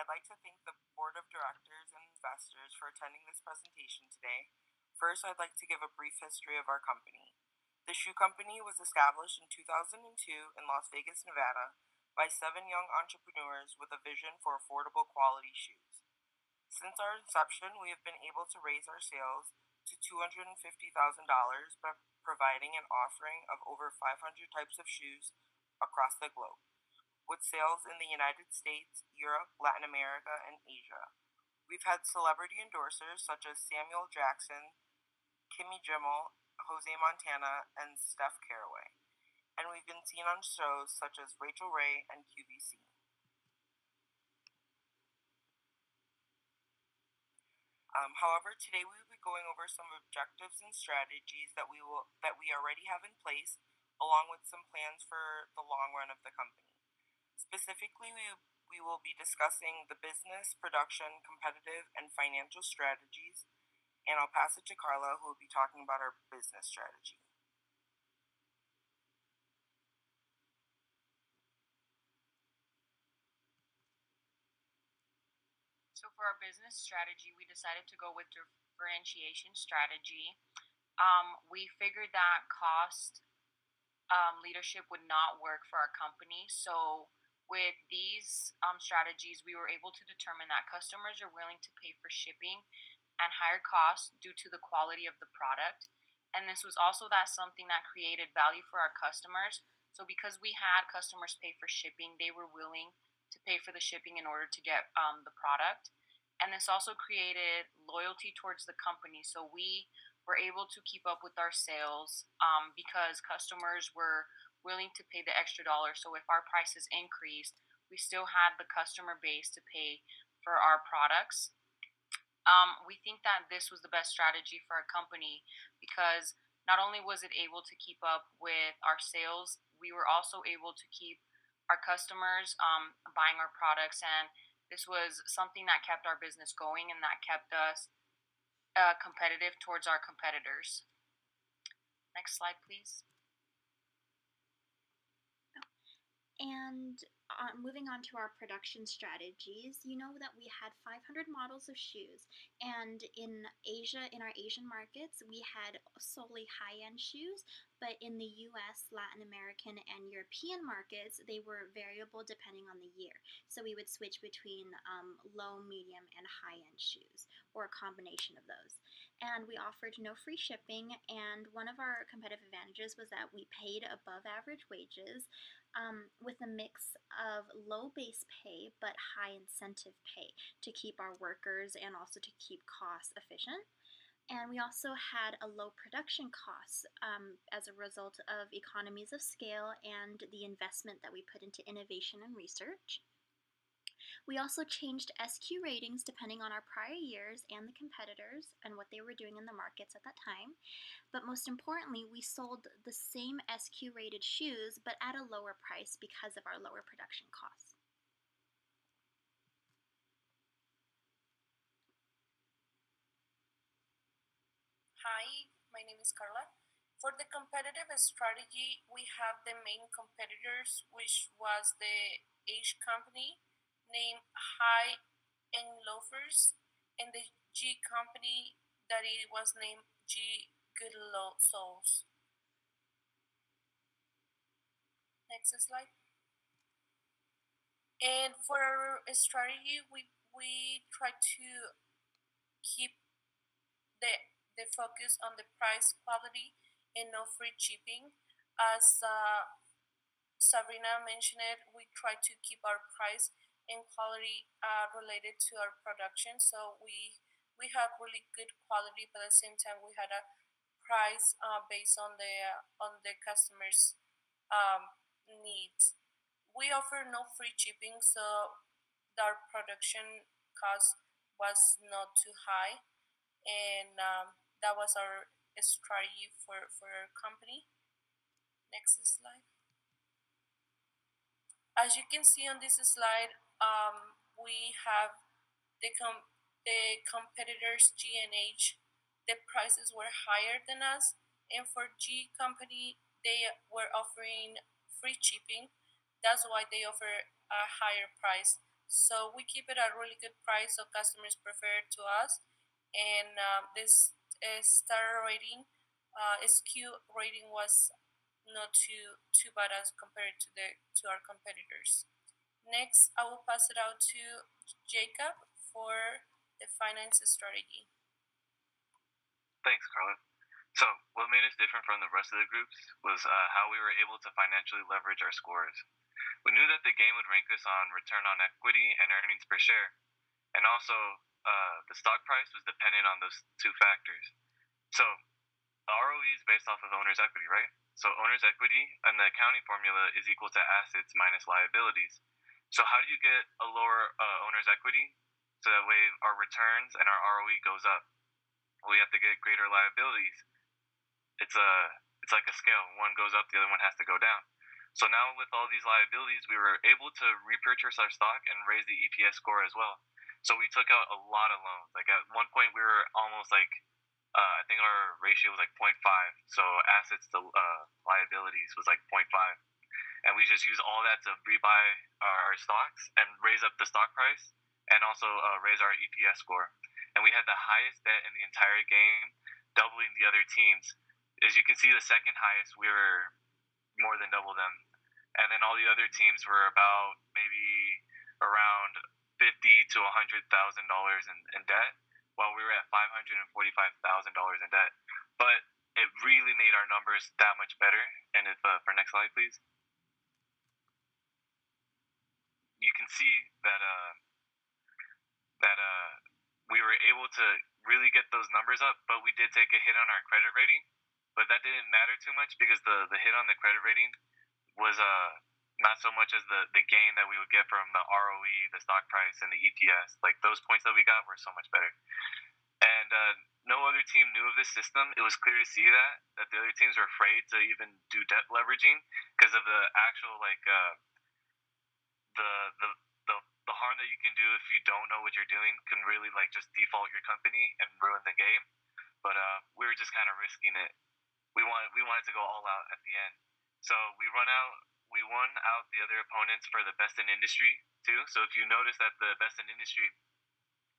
I'd like to thank the Board of Directors and investors for attending this presentation today. First, I'd like to give a brief history of our company. The shoe company was established in 2002 in Las Vegas, Nevada, by 7 young entrepreneurs with a vision for affordable quality shoes. Since our inception, we have been able to raise our sales to $250,000 by providing an offering of over 500 types of shoes across the globe, with sales in the United States, Europe, Latin America, and Asia. We've had celebrity endorsers such as Samuel Jackson, Kimmy Jimmel, Jose Montana, and Steph Caraway, and we've been seen on shows such as Rachel Ray and QVC. However, today we will be going over some objectives and strategies that we already have in place, along with some plans for the long run of the company. Specifically, we will be discussing the business, production, competitive, and financial strategies, and I'll pass it to Carla, who will be talking about our business strategy. So for our business strategy, we decided to go with differentiation strategy. We figured that cost leadership would not work for our company. So with these strategies, we were able to determine that customers are willing to pay for shipping and higher costs due to the quality of the product. And this was also something that created value for our customers. So because we had customers pay for shipping, they were willing to pay for the shipping in order to get the product. And this also created loyalty towards the company. So we were able to keep up with our sales because customers were willing to pay the extra dollar. So if our prices increased, we still had the customer base to pay for our products. We think that this was the best strategy for our company because not only was it able to keep up with our sales, we were also able to keep our customers buying our products, and this was something that kept our business going and that kept us competitive towards our competitors. Next slide, please. And moving on to our production strategies, you know that we had 500 models of shoes, and in Asia, in our Asian markets, we had solely high-end shoes, but in the US, Latin American, and European markets, they were variable depending on the year. So we would switch between low, medium, and high-end shoes, or a combination of those. And we offered no free shipping, and one of our competitive advantages was that we paid above average wages, with a mix of low base pay but high incentive pay to keep our workers and also to keep costs efficient. And we also had a low production costs as a result of economies of scale and the investment that we put into innovation and research. We also changed SQ ratings depending on our prior years and the competitors and what they were doing in the markets at that time. But most importantly, we sold the same SQ rated shoes but at a lower price because of our lower production costs. Hi, my name is Carla. For the competitive strategy, we have the main competitors, which was the H company named High End Loafers, and the G company that it was named G Good Souls. Next slide. And for our strategy, we try to keep the focus on the price, quality, and no free shipping. As Sabrina mentioned it, we try to keep our price and quality related to our production. So we had really good quality, but at the same time we had a price based on the customers' needs. We offer no free shipping, so our production cost was not too high, and that was our strategy for our company. Next slide. As you can see on this slide, we have the competitors G and H. The prices were higher than us, and for G company, they were offering free shipping. That's why they offer a higher price. So we keep it at a really good price, so customers prefer it to us. And this star rating, SQ rating was not too bad as compared to our competitors. Next, I will pass it out to Jacob for the finance strategy. Thanks, Carla. So, what made us different from the rest of the groups was how we were able to financially leverage our scores. We knew that the game would rank us on return on equity and earnings per share, and also the stock price was dependent on those two factors. So, the ROE is based off of owner's equity, right? So, owner's equity and the accounting formula is equal to assets minus liabilities. So, how do you get a lower owner's equity? So that way our returns and our ROE goes up. We have to get greater liabilities. It's like a scale. One goes up, the other one has to go down. So now with all these liabilities, we were able to repurchase our stock and raise the EPS score as well. So we took out a lot of loans. Like at one point, we were almost like I think our ratio was like 0.5. So assets to liabilities was like 0.5, and we just use all that to rebuy our stocks and raise up the stock price, and also raise our EPS score. And we had the highest bet in the entire game, doubling the other teams. As you can see, the second highest, we were more than double them. And then all the other teams were about maybe around $50,000 to $100,000 in debt, while we were at $545,000 in debt. But it really made our numbers that much better. And if for next slide, please, you can see that we were able to really get those numbers up, but we did take a hit on our credit rating. But that didn't matter too much because the hit on the credit rating was not so much as the gain that we would get from the ROE, the stock price, and the EPS. Like those points that we got were so much better. And no other team knew of this system. It was clear to see that the other teams were afraid to even do debt leveraging because of the actual the harm that you can do if you don't know what you're doing can really just default your company and ruin the game. But we were just kind of risking it. We wanted to go all out at the end. So we won out the other opponents for the best in industry too. So if you notice that the best in industry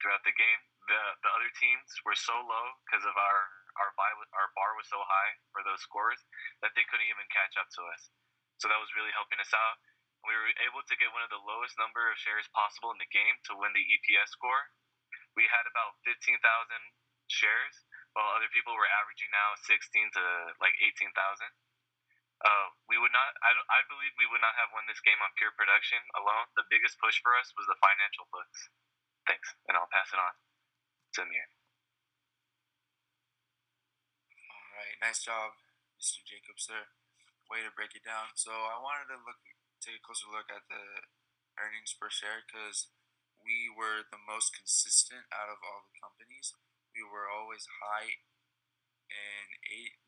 throughout the game, the other teams were so low because of our bar was so high for those scores that they couldn't even catch up to us. So that was really helping us out. We were able to get one of the lowest number of shares possible in the game to win the EPS score. We had about 15,000 shares, while other people were averaging now 16 to 18,000. We would not. I believe we would not have won this game on pure production alone. The biggest push for us was the financial books. Thanks, and I'll pass it on to Amir. All right, nice job, Mr. Jacobs, sir. Way to break it down. So I wanted to take a closer look at the earnings per share because we were the most consistent out of all the companies. We were always high in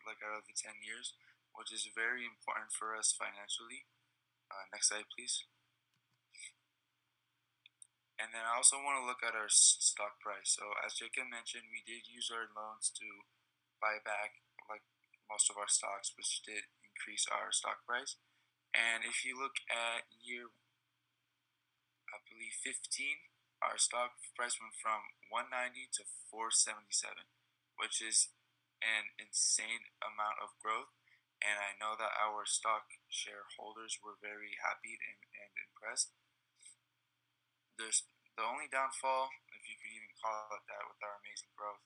8, out of the 10 years, which is very important for us financially. Next slide, please. And then I also want to look at our stock price. So as Jacob mentioned, we did use our loans to buy back most of our stocks, which did increase our stock price. And if you look at year, I believe 15, our stock price went from 190 to 477, which is an insane amount of growth. And I know that our stock shareholders were very happy and impressed. There's the only downfall, if you could even call it that, with our amazing growth,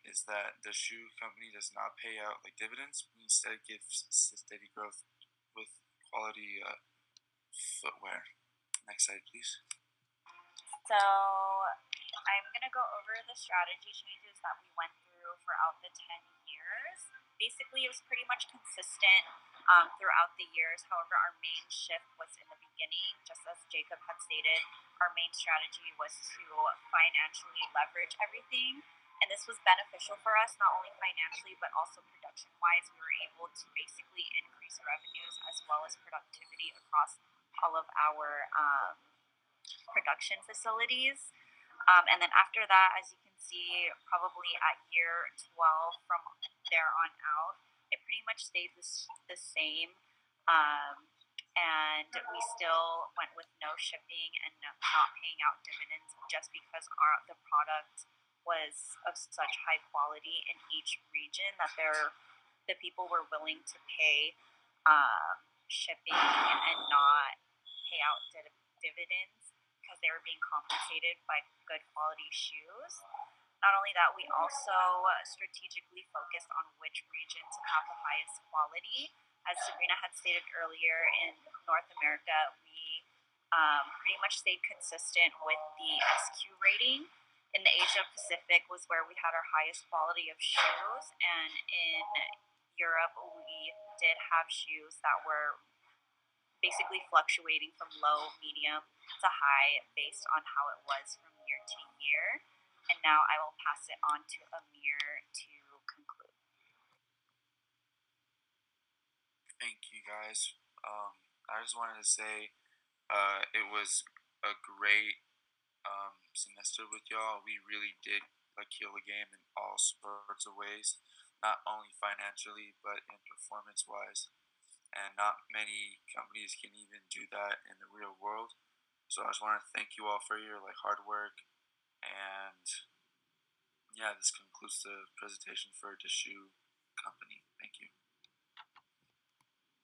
is that the shoe company does not pay out dividends. Instead, gives steady growth with quality footwear. Next slide, please. So I'm going to go over the strategy changes that we went through throughout the 10 years. Basically, it was pretty much consistent throughout the years. However, our main shift was in the beginning. Just as Jacob had stated, our main strategy was to financially leverage everything. And this was beneficial for us, not only financially, but also production-wise. We were able to basically increase revenues as well as productivity across all of our production facilities. And then after that, as you can see, probably at year 12 from there on out, it pretty much stayed the same. and we still went with no shipping and not paying out dividends just because the product was of such high quality in each region that the people were willing to pay shipping and not pay out dividends because they were being compensated by good quality shoes. Not only that, we also strategically focused on which region to have the highest quality. As Sabrina had stated earlier, in North America, we pretty much stayed consistent with the SQ rating. In the Asia Pacific was where we had our highest quality of shoes, and in Europe, we did have shoes that were basically fluctuating from low, medium to high based on how it was from year to year. And now I will pass it on to Amir to conclude. Thank you, guys. I just wanted to say it was a great semester with y'all. We really did kill the game in all sorts of ways, not only financially but in performance-wise. And not many companies can even do that in the real world. So I just want to thank you all for your hard work. And yeah, this concludes the presentation for the shoe company.